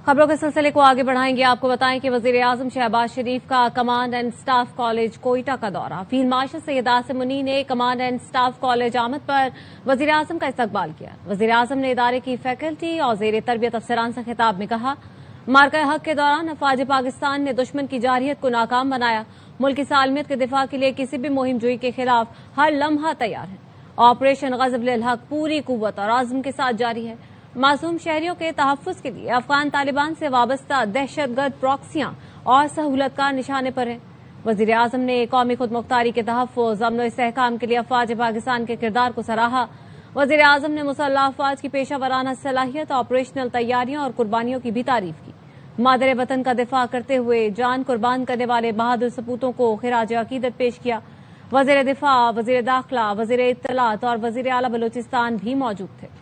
खबरों के सिलसिले को आगे बढ़ाएंगे। आपको बताएं कि वजीर आजम शहबाज शरीफ का command and staff college Quetta का दौरा। फील्ड मार्शल सैयद आसिम मुनीर ने कमांड एंड स्टाफ कॉलेज आमद पर वजीर आजम का इस्तकबाल किया। वजीर आजम ने इदारे की फैकल्टी और जेर तरबियत अफसरान से खिताब में कहा, मार्का हक के दौरान अफवाज पाकिस्तान ने दुश्मन की जारहियत को नाकाम बनाया। मुल्क की सालमियत के दिफा के लिए किसी भी मुहिम जुई के खिलाफ हर लम्हा तैयार है। ऑपरेशन गज़ब लिल हक पूरी कुव्वत और आज़म के साथ जारी है। मासूम शहरियों के तहफ़्फ़ुज़ के लिए अफगान तालिबान से वाबस्ता दहशतगर्द प्रॉक्सियां और सहूलतकार निशाने पर हैं। वज़ीर आज़म ने कौमी खुदमुख्तारी के तहफ़्फ़ुज़, अमन और इस्तेहकाम के लिए अफवाज पाकिस्तान के किरदार को सराहा। वज़ीर आज़म ने मुसल्लह अफवाज की पेशा वराना सलाहियत, ऑपरेशनल तैयारियों और कुर्बानियों की भी तारीफ की। मादर वतन का दिफा करते हुए जान कुर्बान करने वाले बहादुर सपूतों को खिराज अकीदत पेश किया। वज़ीर दिफा, वज़ीर दाखिला, वज़ीर इत्तलात और वज़ीर आला बलूचिस्तान भी मौजूद थे।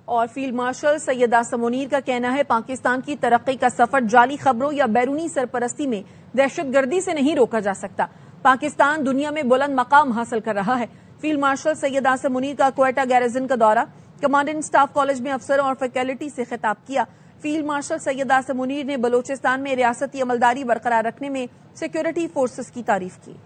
और फील्ड मार्शल सैयद आसिम मुनीर का कहना है, पाकिस्तान की तरक्की का सफर जाली खबरों या बैरूनी सरपरस्ती में दहशतगर्दी से नहीं रोका जा सकता। पाकिस्तान दुनिया में बुलंद मकाम हासिल कर रहा है। फील्ड मार्शल सैयद आसिम मुनीर का क्वेटा गैरिजन का दौरा। कमांड एंड स्टाफ कॉलेज में अफसरों और फैकल्टी से खिताब किया। फील्ड मार्शल सैयद आसिम मुनीर ने बलूचिस्तान में रियासती अमलदारी बरकरार रखने में सिक्योरिटी फोर्सेस की तारीफ की।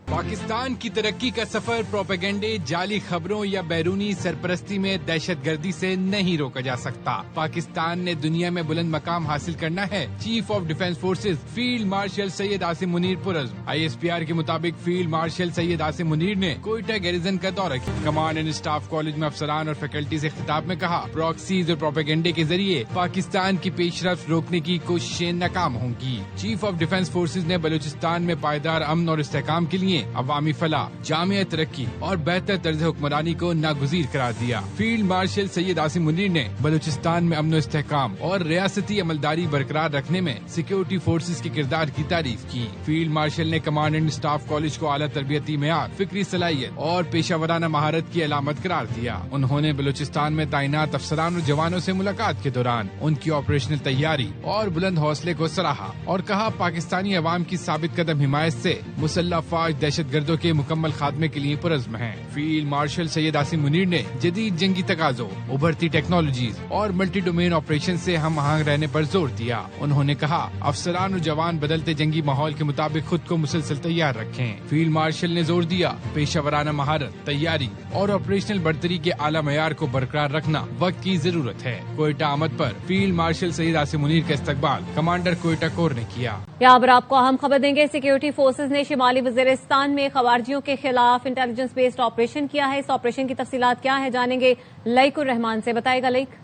पाकिस्तान की तरक्की का सफर प्रोपेगेंडे, जाली खबरों या बैरूनी सरपरस्ती में दहशतगर्दी से नहीं रोका जा सकता। पाकिस्तान ने दुनिया में बुलंद मकाम हासिल करना है। Chief of defence forces field marshal Syed Asim Munir पुरज़्म। ISPR के मुताबिक फील्ड मार्शल सैयद आसिम मुनीर ने कोयटा गैरिजन का दौरा किया। कमांड एंड स्टाफ कॉलेज में अफसरान और फैकल्टी से खिताब में कहा, प्रॉक्सीज और प्रोपेगेंडे के जरिए पाकिस्तान की पेशरफ्त रोकने की कोशिशें नाकाम होंगी। चीफ ऑफ डिफेंस फोर्सेज ने बलूचिस्तान में पायदार अमन और इस्तेहकाम के लिए अवामी फलाह, जामिया तरक्की और बेहतर तर्ज हुक्मरानी को नागुज़ीर करार दिया। फील्ड मार्शल सैयद आसिम मुनीर ने बलूचिस्तान में अमन इस्तेहकाम और रियासती अमलदारी बरकरार रखने में सिक्योरिटी फोर्सेज के किरदार की तारीफ की। फील्ड मार्शल ने कमांड एंड स्टाफ कॉलेज को आला तरबियती मेयार, फिक्री सलाहियत और पेशा वराना महारत की अलामत करार दिया। उन्होंने बलूचिस्तान में तैनात अफसरान और जवानों से मुलाकात के दौरान उनकी ऑपरेशनल तैयारी और बुलंद हौसले को सराहा और कहा, पाकिस्तानी अवाम की साबित कदम हिमायत से मुसल्लह अफवाज दहशतगर्दों के मुकम्मल खात्मे के लिए पुरज़्म हैं। फील्ड मार्शल सैयद आसिम मुनीर ने जदीद जंगी तकाज़ों, उभरती टेक्नोलॉजीज और मल्टी डोमेन ऑपरेशन से हम आहंग रहने पर जोर दिया। उन्होंने कहा, अफसरान और जवान बदलते जंगी माहौल के मुताबिक खुद को मुसलसल तैयार रखें। फील्ड मार्शल ने जोर दिया, पेशा वराना महारत, तैयारी और ऑपरेशनल बढ़तरी के आला मयार को बरकरार रखना वक्त की जरूरत है। कोयटा आमद पर फील्ड मार्शल सैयद आसिम मुनीर का इस्तकबाल कमांडर कोयटा कोर ने किया। यहाँ पर आपको अहम खबर देंगे। सिक्योरिटी फोर्सेज ने शिमाली वजीरिस्तान में खवारजियों के खिलाफ इंटेलिजेंस बेस्ड ऑपरेशन किया है। इस ऑपरेशन की तफसीलात क्या है, जानेंगे लईकुर रहमान से। बताएगा लईक।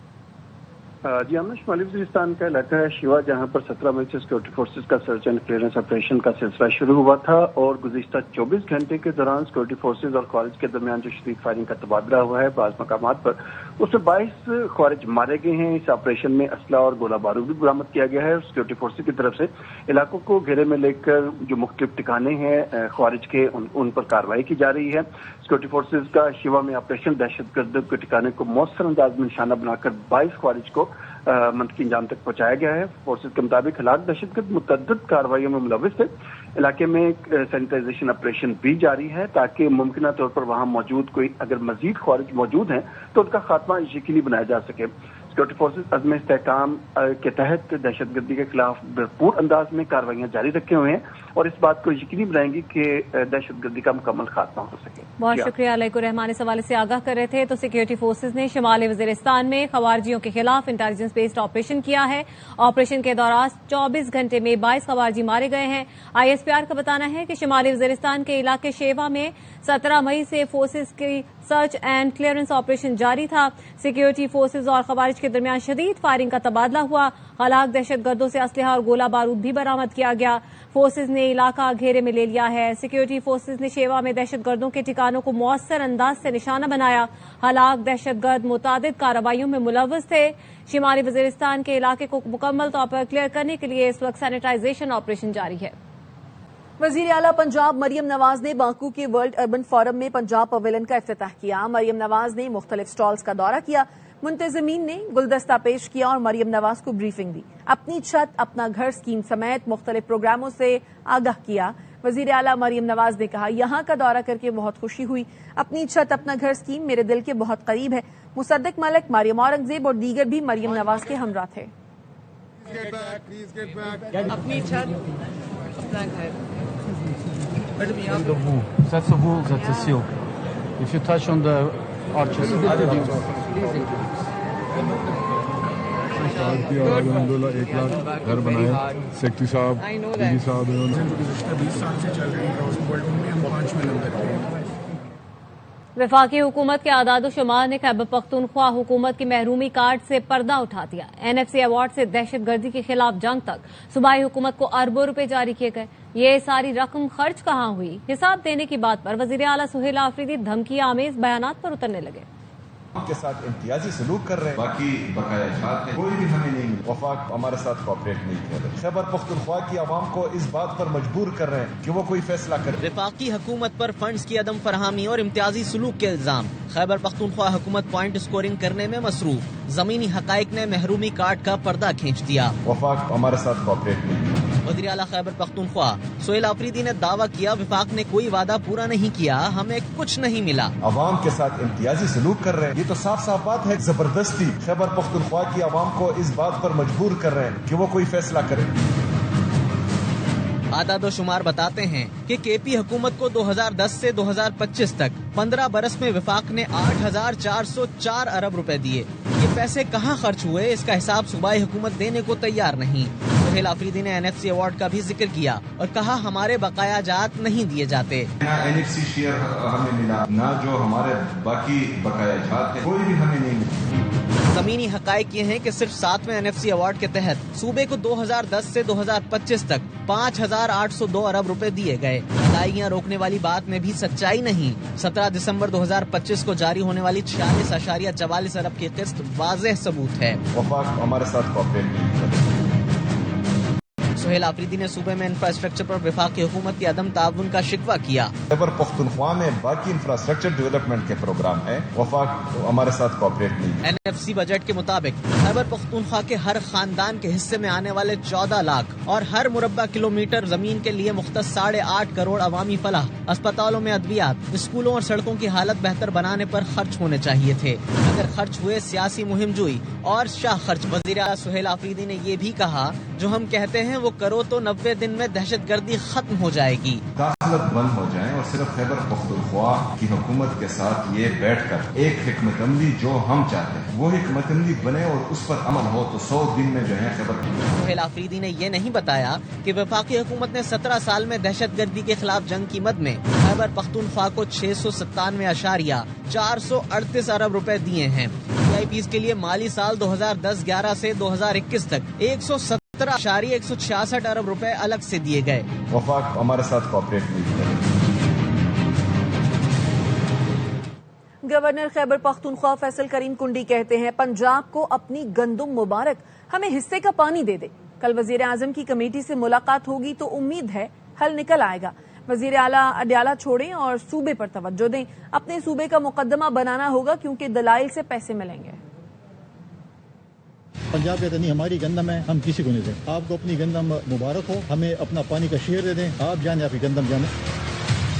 जी हमने शिमाली वजीरिस्तान का इलाका है शिवा, जहां पर 17 मई से सिक्योरिटी फोर्सेज का सर्च एंड क्लियरेंस ऑपरेशन का सिलसिला शुरू हुआ था और गुज़िश्ता 24 घंटे के दौरान सिक्योरिटी फोर्सेज और कॉलेज के दरमियान जो शदीद फायरिंग का तबादला हुआ है बाज़ मकामात पर, उसमें 22 ख्वारिज मारे गए हैं। इस ऑपरेशन में असला और गोला बारूद भी बरामद किया गया है। सिक्योरिटी फोर्सेज की तरफ से इलाकों को घेरे में लेकर जो मुख्तलिफ ठिकाने हैं ख्वारिज के, उन पर कार्रवाई की जा रही है। सिक्योरिटी फोर्सेज का शिवा में ऑपरेशन दहशतगर्द के ठिकाने को मौसर अंदाज में निशाना बनाकर 22 ख्वारिज को मंतकी अंजाम तक पहुंचाया गया है। फोर्सेज के मुताबिक हलाक दहशतगर्द मुतअद्दिद कार्रवाइयों में मुलविस थे। इलाके में सैनिटाइजेशन ऑपरेशन भी जारी है ताकि मुमकिन तौर पर वहां मौजूद कोई अगर मजीद ख्वारिज मौजूद हैं तो उनका खात्मा यकीनी बनाया जा सके। सिक्योरिटी फोर्सेज अज़्म इस्तेहकाम के तहत दहशतगर्दी के खिलाफ भरपूर अंदाज में कार्रवाइयां जारी रखे हुए हैं और इस बात को यकीनी बनाएंगी कि दहशतगर्दी का मुकम्मल खात्मा हो सके। बहुत शुक्रिया अलैकुर रहमान, इस हवाले से आगाह कर रहे थे। तो सिक्योरिटी फोर्सेज ने शिमाली वजीरिस्तान में खवारजियों के खिलाफ इंटेलिजेंस बेस्ड ऑपरेशन किया है। ऑपरेशन के दौरान 24 घंटे में 22 खवारजी मारे गए हैं। ISPR का बताना है कि शिमाली वजीरिस्तान के इलाके शेवा में 17 मई से फोर्सेज की सर्च एंड क्लियरेंस ऑपरेशन जारी था। सिक्योरिटी फोर्सेज और खवारिज के दरमियान शदीद फायरिंग का तबादला हुआ। हलाक दहशतगर्दों से असलहा और गोला बारूद भी बरामद किया गया। फोर्सेज ने इलाका घेरे में ले लिया है। सिक्योरिटी फोर्सेज ने शेवा में दहशतगर्दों के ठिकानों को मौसर अंदाज से निशाना बनाया। हलाक दहशतगर्द मुतादिद कार्रवाइयों में मुलव्वस थे। शिमाली वजीरिस्तान के इलाके को मुकम्मल तौर पर क्लियर करने के लिए इस वक्त सैनिटाइजेशन ऑपरेशन जारी है। वजीर आला पंजाब मरियम नवाज ने बाकू के वर्ल्ड अर्बन फोरम में पंजाब पवेलियन का इफ्तिताह किया। मरियम नवाज ने मुख्तलिफ स्टॉल्स का दौरा किया। منتظمین نے گلدستہ پیش کیا اور مریم نواز کو بریفنگ دی. اپنی چھت اپنا گھر اسکیم سمیت مختلف پروگراموں سے آگاہ کیا. وزیر اعلیٰ مریم نواز نے کہا یہاں کا دورہ کر کے بہت خوشی ہوئی. اپنی چھت اپنا گھر اسکیم میرے دل کے بہت قریب ہے. مصدق ملک، مریم اورنگزیب اور دیگر بھی مریم نواز کے ہمراہ تھے. اپنی چھت اپنا گھر. That's a wool, that's a silk. If you touch on the arches. الحمدللہ 1 لاکھ گھر بنائے. سیکٹری صاحب صاحب گزشتہ 20 سال سے چل رہی ہے. ورلڈ میں ہم 5 نمبر پہ. وفاقی حکومت کے اعداد و شمار نے خیبر پختونخوا حکومت کی محرومی کارڈ سے پردہ اٹھا دیا. NFC ایوارڈ سے دہشت گردی کے خلاف جنگ تک صوبائی حکومت کو اربوں روپے جاری کیے گئے. یہ ساری رقم خرچ کہاں ہوئی؟ حساب دینے کی بات پر وزیر اعلیٰ سہیل آفریدی دھمکی آمیز بیانات پر اترنے لگے. کے ساتھ امتیازی سلوک کر رہے ہیں. باقی بقایا جات ہیں کوئی بھی ہمیں نہیں ملی. وفاق ہمارے ساتھ کوآپریٹ نہیں کر رہے. خیبر پختونخوا کی عوام کو اس بات پر مجبور کر رہے ہیں کہ وہ کوئی فیصلہ کرے. وفاقی حکومت پر فنڈز کی عدم فراہمی اور امتیازی سلوک کے الزام. خیبر پختونخوا حکومت پوائنٹ اسکورنگ کرنے میں مصروف. زمینی حقائق نے محرومی کارڈ کا پردہ کھینچ دیا. وفاق ہمارے ساتھ کوآپریٹ نہیں کر. وزیر اعلیٰ خیبر پختونخوا سہیل آفریدی نے دعویٰ کیا وفاق نے کوئی وعدہ پورا نہیں کیا، ہمیں کچھ نہیں ملا. عوام کے ساتھ امتیازی سلوک کر رہے ہیں. یہ تو صاف صاف بات ہے. زبردستی خیبر پختونخوا کی عوام کو اس بات پر مجبور کر رہے ہیں کہ وہ کوئی فیصلہ کرے. اعداد و شمار بتاتے ہیں کہ KP حکومت کو 2010 سے 2025 تک 15 برس میں وفاق نے 8,404 ارب روپے دیے. یہ پیسے کہاں خرچ ہوئے اس کا حساب صوبائی حکومت دینے کو تیار نہیں. سہیل آفریدی نے NFC ایوارڈ کا بھی ذکر کیا اور کہا ہمارے بقایا جات نہیں دیے جاتے. نہ NFC شیئر ہمیں ملا، نہ جو ہمارے باقی بقایا جات ہیں کوئی بھی ہمیں نہیں ملا. زمینی حقائق یہ ہیں کہ صرف 7ویں NFC ایوارڈ کے تحت صوبے کو 2010 سے 2025 تک 5,802 ارب روپے دیے گئے. ادائیگیاں روکنے والی بات میں بھی سچائی نہیں. 17 دسمبر 2025 کو جاری ہونے والی 46.44 ارب کی قسط واضح ثبوت ہے. وفاق ہمارے ساتھ کوآپریٹ نہیں کر. سہیل آفریدی نے صوبے میں انفراسٹرکچر پر وفاقی حکومت کی عدم تعاون کا شکوہ کیا. خیبر پختونخوا میں باقی انفراسٹرکچر ڈیولپمنٹ کے پروگرام ہیں. وفاق ہمارے ساتھ کوآپریٹ نہیں. NFC بجٹ کے مطابق خیبر پختونخوا کے ہر خاندان کے حصے میں آنے والے 14 لاکھ اور ہر مربع کلومیٹر زمین کے لیے مختص 8.5 کروڑ عوامی فلاح، اسپتالوں میں ادویات، اسکولوں اور سڑکوں کی حالت بہتر بنانے پر خرچ ہونے چاہیے تھے. اگر خرچ ہوئے سیاسی مہم جوئی اور شاہ خرچ. وزیر اعلیٰ سہیل آفریدی نے یہ بھی کہا جو ہم کہتے ہیں وہ کرو تو 90 دن میں دہشت گردی ختم ہو جائے گی. داخلت بند ہو جائیں اور صرف خیبر پختونخوا کی حکومت کے ساتھ یہ بیٹھ کر ایک حکمت عملی جو ہم چاہتے ہیں وہ حکمت عملی بنے اور اس پر عمل ہو تو 100 دن میں جو ہے خیبر. سہیل آفریدی نے یہ نہیں بتایا کہ وفاقی حکومت نے 17 سال میں دہشت گردی کے خلاف جنگ کی مد میں خیبر پختونخوا کو 697.438 ارب روپے دیے ہیں. VIPs کے لیے مالی سال 2010-11 سے 2021 تک 117.166 ارب روپے الگ سے دیے گئے. وفاق ہمارے ساتھ کوآپریٹ نہیں کرے. گورنر خیبر پختونخوا فیصل کریم کنڈی کہتے ہیں پنجاب کو اپنی گندم مبارک، ہمیں حصے کا پانی دے دے. کل وزیر اعظم کی کمیٹی سے ملاقات ہوگی تو امید ہے حل نکل آئے گا. وزیر اعلیٰ اڈیالہ چھوڑیں اور صوبے پر توجہ دیں. اپنے صوبے کا مقدمہ بنانا ہوگا کیونکہ دلائل سے پیسے ملیں گے. پنجاب کہتے نہیں ہماری گندم ہے، ہم کسی کو نہیں دیں. آپ کو اپنی گندم مبارک ہو، ہمیں اپنا پانی کا شیئر دے دیں. آپ جانے آپ کی گندم جانے.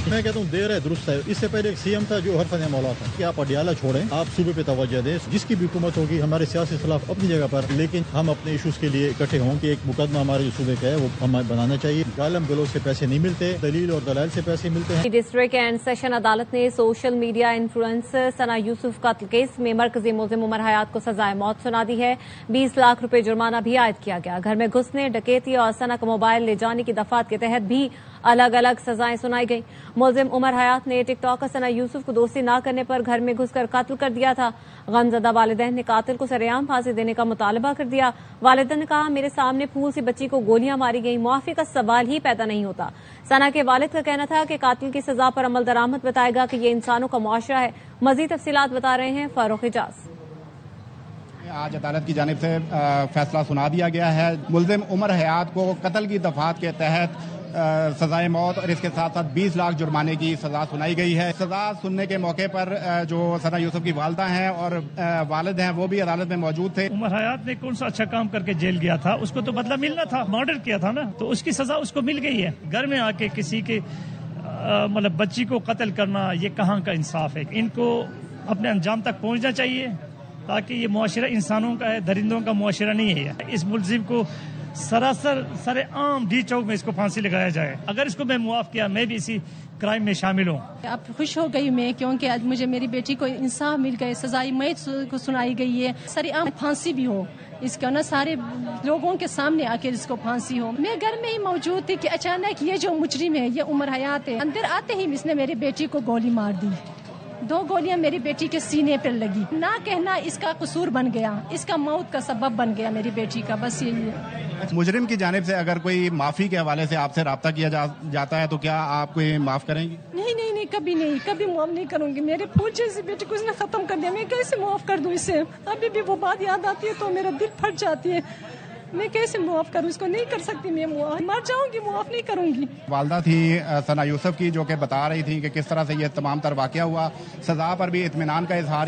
میں کہتا ہوں دیر ہے درست ہے. اس سے پہلے ایک CM تھا جو حرفت مولا تھا کہ آپ اڈیالہ چھوڑیں، آپ صوبے پہ توجہ دیں. جس کی بھی حکومت ہوگی ہمارے سیاسی خلاف اپنی جگہ پر، لیکن ہم اپنے ایشوز کے لیے اکٹھے ہوں کہ ایک مقدمہ ہمارے جو صوبے کا ہے وہ ہمیں بنانا چاہیے. گالم گلوچ سے پیسے نہیں ملتے، دلیل اور دلائل سے پیسے ملتے ہیں. ڈسٹرکٹ اینڈ سیشن عدالت نے سوشل میڈیا انفلوئنسر ثنا یوسف قتل کیس میں مرکزی ملزم عمر حیات کو سزائے موت سنا دی ہے. 20 لاکھ روپے جرمانہ بھی عائد کیا گیا. گھر میں گھسنے، ڈکیتی اور ثنا کا موبائل لے جانے کی دفعات کے تحت بھی الگ الگ سزائیں سنائی گئی. ملزم عمر حیات نے ٹک ٹاکر ثنا یوسف کو دوستی نہ کرنے پر گھر میں گھس کر قتل کر دیا تھا. غمزدہ والدین نے قاتل کو سرعام پھانسی دینے کا مطالبہ کر دیا. والدین نے کہا میرے سامنے پھول سی بچی کو گولیاں ماری گئیں، معافی کا سوال ہی پیدا نہیں ہوتا. ثنا کے والد کا کہنا تھا کہ قاتل کی سزا پر عمل درآمد بتائے گا کہ یہ انسانوں کا معاشرہ ہے. مزید تفصیلات بتا رہے ہیں فاروق اجاز. آج عدالت کی جانب سے فیصلہ سنا دیا گیا ہے. ملزم عمر حیات کو قتل کی دفعات کے تحت सजाए मौत और इसके साथ साथ 20 लाख जुर्माने की सजा सुनाई गई है। सजा सुनने के मौके पर जो सना यूसुफ की वालदा हैं और वालिद हैं वो भी अदालत में मौजूद थे। उमर हयात ने कौन सा अच्छा काम करके जेल गया था, उसको तो बदला मिलना था, मर्डर किया था ना, तो उसकी सजा उसको मिल गई है। घर में आके किसी के मतलब बच्ची को कत्ल करना, ये कहाँ का इंसाफ है। इनको अपने अंजाम तक पहुंचना चाहिए ताकि ये मुआशरा इंसानों का है, दरिंदों का मुआशरा नहीं है। इस मुलजिम को सरासर सरे आम डी चौक में इसको फांसी लगाया जाए। अगर इसको मैं मुआफ किया, मैं भी इसी क्राइम में शामिल हूँ। अब खुश हो गई मैं, क्योंकि आज मुझे मेरी बेटी को इंसाफ मिल गए, सजाई मौत को सुनाई गई है। सरे आम फांसी भी हो इसका ना, सारे लोगों के सामने आके इसको फांसी हो। मैं घर में ही मौजूद थी कि अचानक ये जो मुजरिम है, ये उमर हयात है, अंदर आते ही इसने मेरी बेटी को गोली मार दी। 2 गोलियां मेरी बेटी के सीने पर लगी। ना कहना इसका कसूर बन गया, इसका मौत का सबब बन गया मेरी बेटी का, बस यही है। मुजरिम की जानिब से अगर कोई माफी के हवाले से आपसे राब्ता किया जाता है तो क्या आप कोई माफ करेंगी? नहीं, कभी नहीं, कभी माफ नहीं करूंगी। मेरे फूल जैसी बेटी को इसने खत्म कर दिया, मैं कैसे माफ कर दूं इसे? अभी भी वो बात याद आती है तो मेरा दिल फट जाती है। मैं कैसे मुआफ करूं इसको? नहीं कर सकती मैं मुआफ, मर जाऊंगी, मुआफ नहीं करूंगी। वालदा थी सना यूसुफ की, जो कि बता रही थी कि किस तरह से ये तमाम तर वाकया हुआ। सजा पर भी इत्मीनान का इजहार